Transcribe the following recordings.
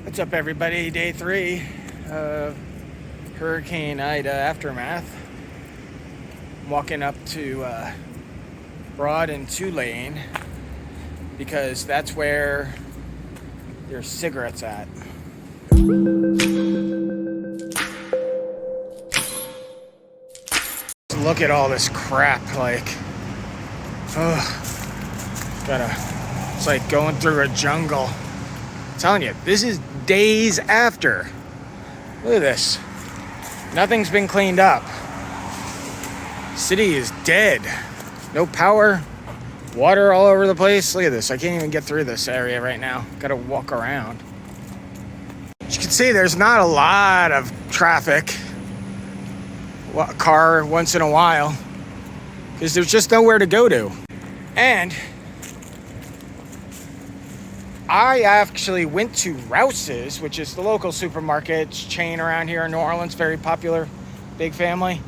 What's up, everybody? Day 3 of Hurricane Ida aftermath. I'm walking up to Broad and Tulane because that's where there's cigarettes at. Look at all this crap, it's like going through a jungle. I'm telling you, this is days after. Look at this. Nothing's been cleaned up. City is dead. No power. Water all over the place. Look at this. I can't even get through this area right now. Gotta walk around. As you can see, there's not a lot of traffic. A car once in a while. Because there's just nowhere to go to. And I actually went to Rouse's, which is the local supermarket chain around here in New Orleans, very popular, big family.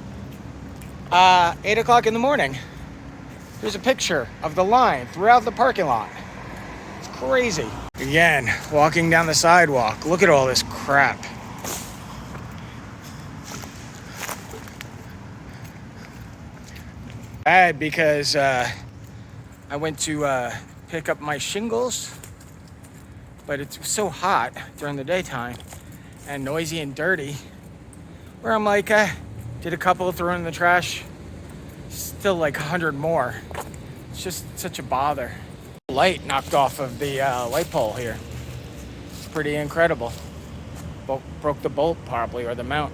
8 o'clock in the morning. There's a picture of the line throughout the parking lot. It's crazy. Again, walking down the sidewalk. Look at all this crap. Bad because I went to pick up my shingles. But it's so hot during the daytime and noisy and dirty where I'm like, did a couple throw in the trash, still like 100 more. It's just such a bother. Light knocked off of the light pole here. It's pretty incredible. Broke the bolt probably, or the mount.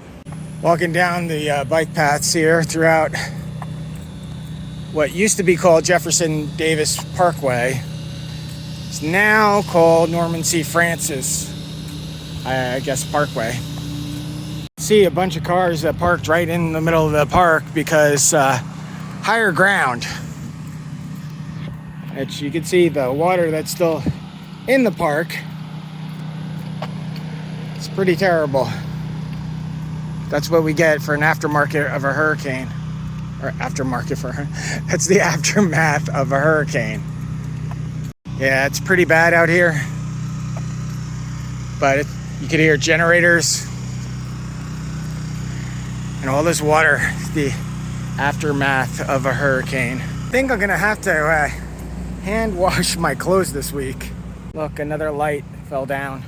Walking down the bike paths here throughout what used to be called Jefferson Davis Parkway. It's now called Norman C. Francis, I guess, Parkway. See a bunch of cars that parked right in the middle of the park because higher ground. As you can see, the water that's still in the park. It's pretty terrible. That's what we get for an aftermarket of a hurricane. Or aftermarket for her. That's the aftermath of a hurricane. Yeah, it's pretty bad out here, but you can hear generators and all this water, the aftermath of a hurricane. I think I'm gonna have to hand wash my clothes this week. Look, another light fell down.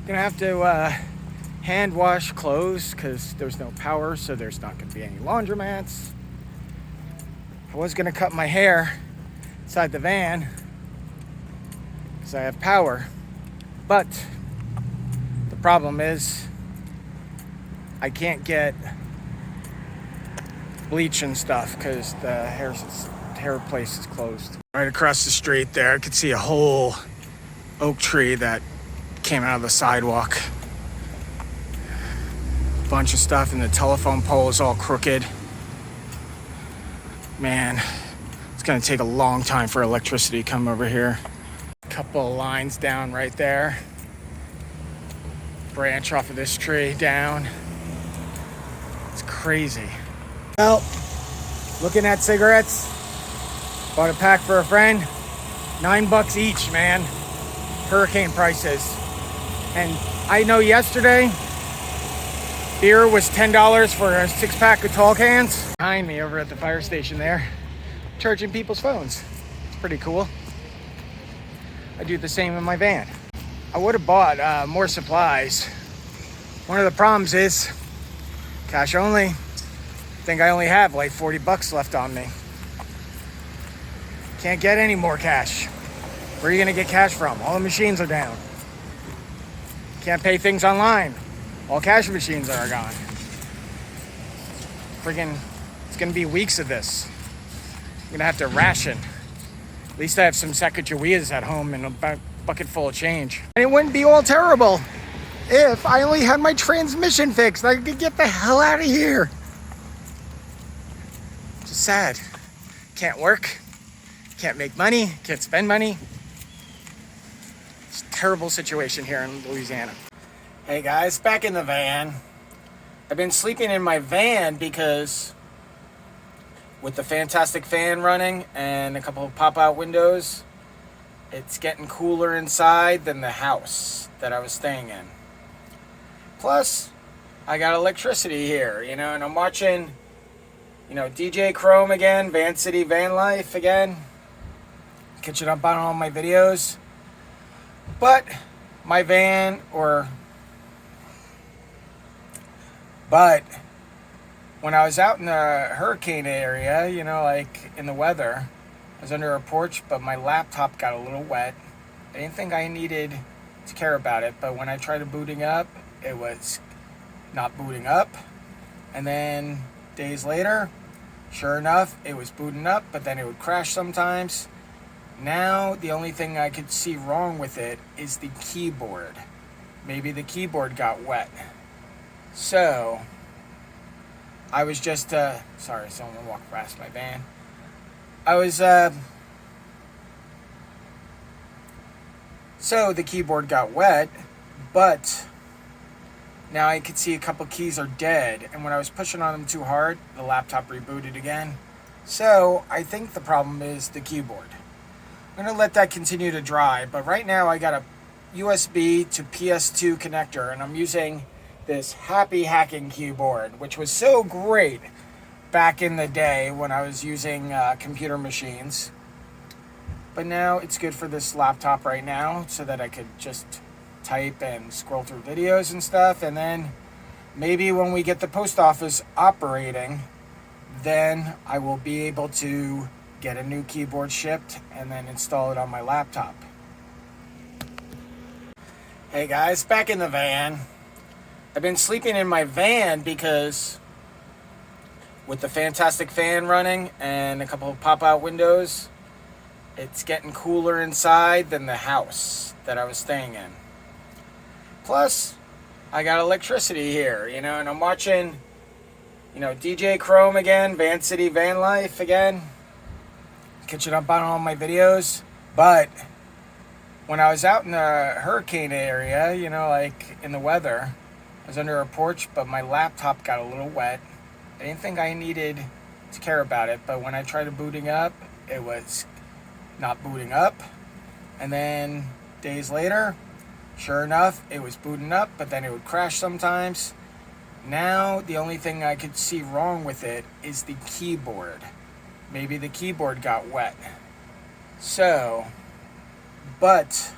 I'm gonna have to hand wash clothes because there's no power, so there's not gonna be any laundromats. I was gonna cut my hair inside the van because I have power, but the problem is I can't get bleach and stuff because the hair place is closed. Right across the street there, I could see a whole oak tree that came out of the sidewalk. Bunch of stuff, and the telephone pole is all crooked. Man, it's gonna take a long time for electricity to come over here. Couple of lines down right there. Branch off of this tree down. It's crazy. Well, looking at cigarettes. Bought a pack for a friend. $9 each, man. Hurricane prices. And I know yesterday, beer was $10 for a 6-pack of tall cans. Behind me over at the fire station there, charging people's phones. It's pretty cool. I do the same in my van. I would have bought more supplies. One of the problems is cash only. I think I only have like $40 left on me. Can't get any more cash. Where are you gonna get cash from? All the machines are down. Can't pay things online. All cash machines are gone. Friggin', it's gonna be weeks of this. I'm gonna have to ration. At least I have some Sacagaweas at home and a bucket full of change. And it wouldn't be all terrible if I only had my transmission fixed. I could get the hell out of here. Just sad. Can't work. Can't make money. Can't spend money. It's a terrible situation here in Louisiana. Hey guys, back in the van. I've been sleeping in my van because with the fantastic fan running and a couple of pop-out windows It's getting cooler inside than the house that I was staying in. Plus, I got electricity here, and I'm watching, DJ Chrome again, Van City Van Life again, catching up on all my videos. But my van, but when I was out in the hurricane area, like in the weather, I was under a porch, but my laptop got a little wet. I didn't think I needed to care about it, but when I tried booting up, it was not booting up. And then days later, sure enough, it was booting up, but then it would crash sometimes. Now, the only thing I could see wrong with it is the keyboard. Maybe the keyboard got wet. So, I was just, sorry, someone walked past my van. So the keyboard got wet, but now I could see a couple keys are dead, and when I was pushing on them too hard, the laptop rebooted again. So I think the problem is the keyboard. I'm going to let that continue to dry, but right now I got a USB to PS2 connector, and I'm using this happy hacking keyboard, which was so great back in the day when I was using computer machines. But now it's good for this laptop right now so that I could just type and scroll through videos and stuff. And then maybe when we get the post office operating, then I will be able to get a new keyboard shipped and then install it on my laptop. Hey guys, back in the van. I've been sleeping in my van because with the fantastic fan running and a couple of pop-out windows, it's getting cooler inside than the house that I was staying in. Plus, I got electricity here, and I'm watching, DJ Chrome again, Van City Van Life again, catching up on all my videos. But when I was out in the hurricane area, like in the weather, I was under a porch, but my laptop got a little wet. I didn't think I needed to care about it, but when I tried booting up, it was not booting up. And then days later, sure enough, it was booting up, but then it would crash sometimes. Now, the only thing I could see wrong with it is the keyboard. Maybe the keyboard got wet. So, but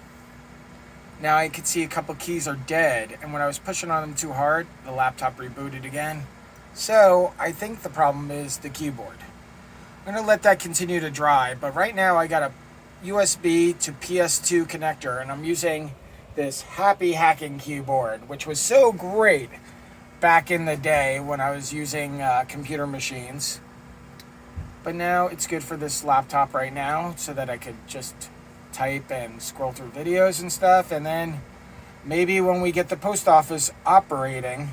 now I could see a couple keys are dead, and when I was pushing on them too hard, the laptop rebooted again. So, I think the problem is the keyboard. I'm going to let that continue to dry, but right now I got a USB to PS2 connector, and I'm using this happy hacking keyboard, which was so great back in the day when I was using computer machines. But now it's good for this laptop right now so that I could just type and scroll through videos and stuff. And then maybe when we get the post office operating,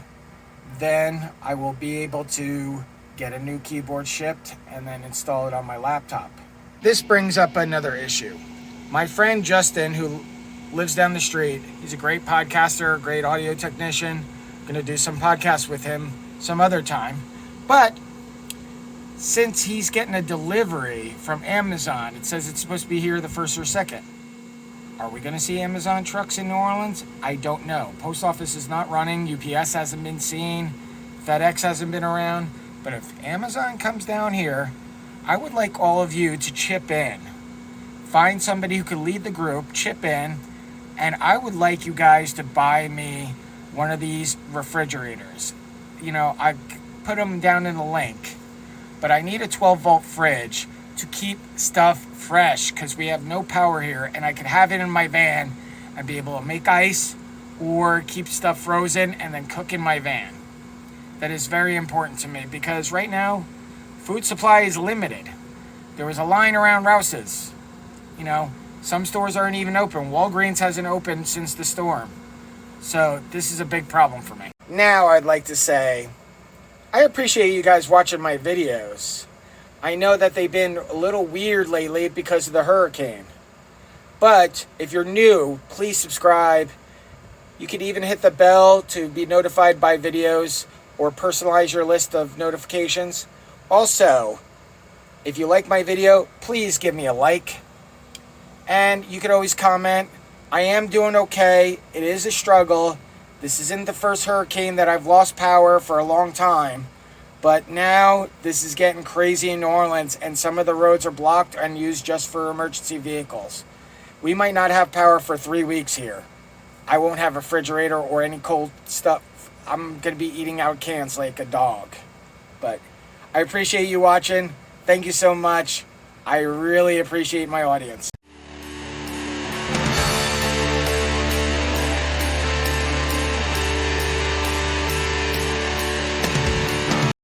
then I will be able to get a new keyboard shipped and then install it on my laptop. This brings up another issue. My friend Justin, who lives down the street, he's a great podcaster, great audio technician. I'm going to do some podcasts with him some other time. But since he's getting a delivery from Amazon, it says it's supposed to be here the 1st or 2nd. Are we going to see Amazon trucks in New Orleans? I don't know. Post office is not running. UPS hasn't been seen. FedEx hasn't been around. But if Amazon comes down here, I would like all of you to chip in. Find somebody who could lead the group, chip in, and I would like you guys to buy me one of these refrigerators. I put them down in the link, but I need a 12-volt fridge to keep stuff fresh because we have no power here, and I could have it in my van and be able to make ice or keep stuff frozen and then cook in my van. That is very important to me because right now, food supply is limited. There was a line around Rouse's. Some stores aren't even open. Walgreens hasn't opened since the storm. So this is a big problem for me. Now I'd like to say, I appreciate you guys watching my videos. I know that they've been a little weird lately because of the hurricane. But if you're new, please subscribe. You could even hit the bell to be notified by videos or personalize your list of notifications. Also, if you like my video, please give me a like. And you could always comment. I am doing okay. It is a struggle. This isn't the first hurricane that I've lost power for a long time. But now this is getting crazy in New Orleans, and some of the roads are blocked and used just for emergency vehicles. We might not have power for 3 weeks here. I won't have a refrigerator or any cold stuff. I'm going to be eating out cans like a dog. But I appreciate you watching. Thank you so much. I really appreciate my audience.